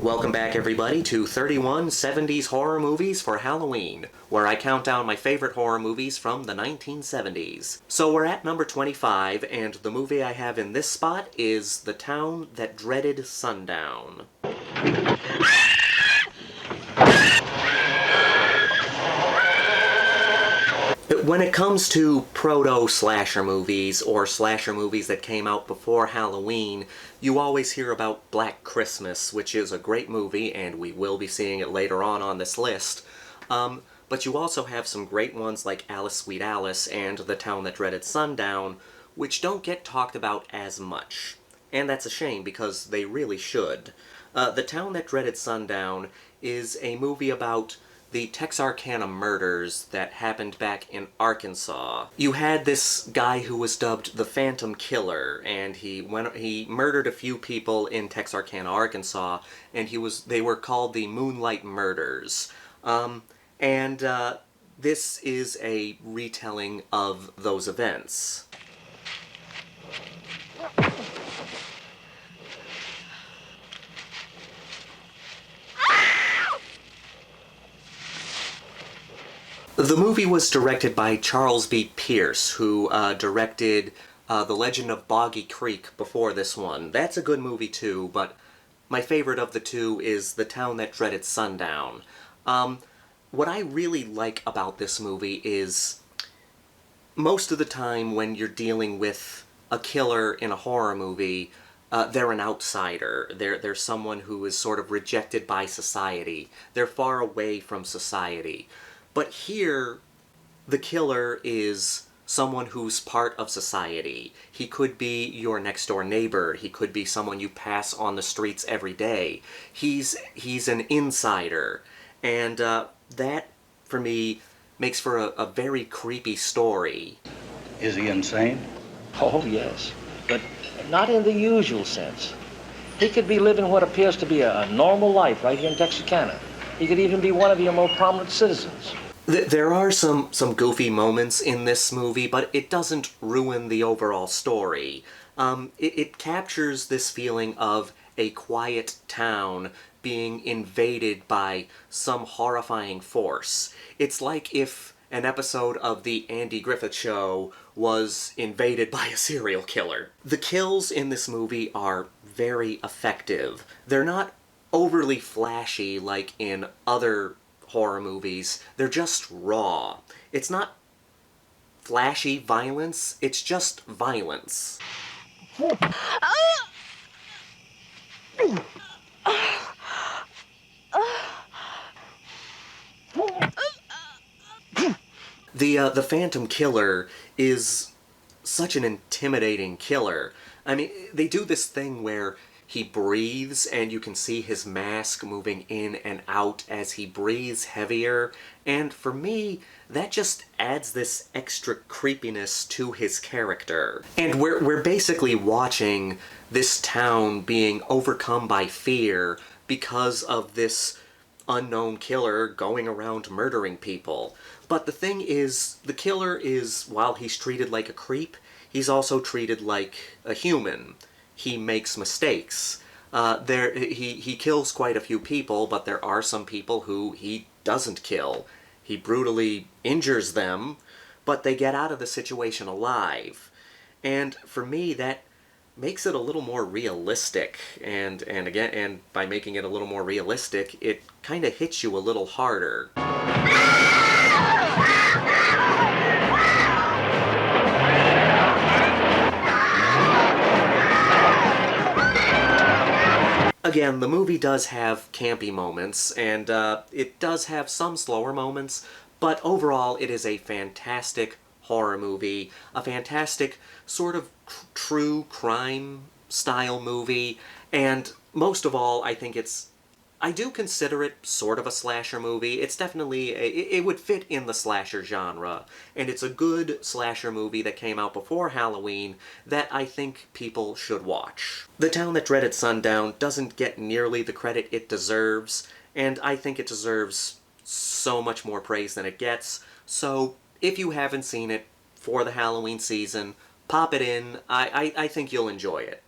Welcome back, everybody, to 31 70s horror movies for Halloween, where I count down my favorite horror movies from the 1970s. So we're at number 25, and the movie I have in this spot is The Town That Dreaded Sundown. When it comes to proto-slasher movies, or slasher movies that came out before Halloween, you always hear about Black Christmas, which is a great movie, and we will be seeing it later on this list. But you also have some great ones like Alice, Sweet Alice and The Town That Dreaded Sundown, which don't get talked about as much. And that's a shame, because they really should. The Town That Dreaded Sundown is a movie about the Texarkana murders that happened back in Arkansas. You had this guy who was dubbed the Phantom Killer, and he murdered a few people in Texarkana, Arkansas, and they were called the Moonlight Murders. This is a retelling of those events. The movie was directed by Charles B. Pierce, who directed The Legend of Boggy Creek before this one. That's a good movie too, but my favorite of the two is The Town That Dreaded Sundown. What I really like about this movie is most of the time when you're dealing with a killer in a horror movie, they're an outsider. They're someone who is sort of rejected by society. They're far away from society. But here, the killer is someone who's part of society. He could be your next-door neighbor. He could be someone you pass on the streets every day. He's an insider. And that, for me, makes for a very creepy story. Is he insane? Oh, yes, but not in the usual sense. He could be living what appears to be a normal life right here in Texarkana. He could even be one of your more prominent citizens. There are some goofy moments in this movie, but it doesn't ruin the overall story. It captures this feeling of a quiet town being invaded by some horrifying force. It's like if an episode of The Andy Griffith Show was invaded by a serial killer. The kills in this movie are very effective. They're not overly flashy like in other horror movies. They're just raw. It's not flashy violence, it's just violence. The Phantom Killer is such an intimidating killer. I mean, they do this thing where he breathes, and you can see his mask moving in and out as he breathes heavier, and for me, that just adds this extra creepiness to his character. And we're basically watching this town being overcome by fear because of this unknown killer going around murdering people. But the thing is, the killer is, while he's treated like a creep, he's also treated like a human. He makes mistakes. He kills quite a few people, but there are some people who he doesn't kill. He brutally injures them, but they get out of the situation alive. And for me, that makes it a little more realistic. And by making it a little more realistic, it kind of hits you a little harder. Again, the movie does have campy moments, and it does have some slower moments, but overall it is a fantastic horror movie, a fantastic sort of true crime style movie, and most of all, I do consider it sort of a slasher movie. It's definitely, it would fit in the slasher genre, and it's a good slasher movie that came out before Halloween that I think people should watch. The Town That Dreaded Sundown doesn't get nearly the credit it deserves, and I think it deserves so much more praise than it gets, so if you haven't seen it for the Halloween season, pop it in. I think you'll enjoy it.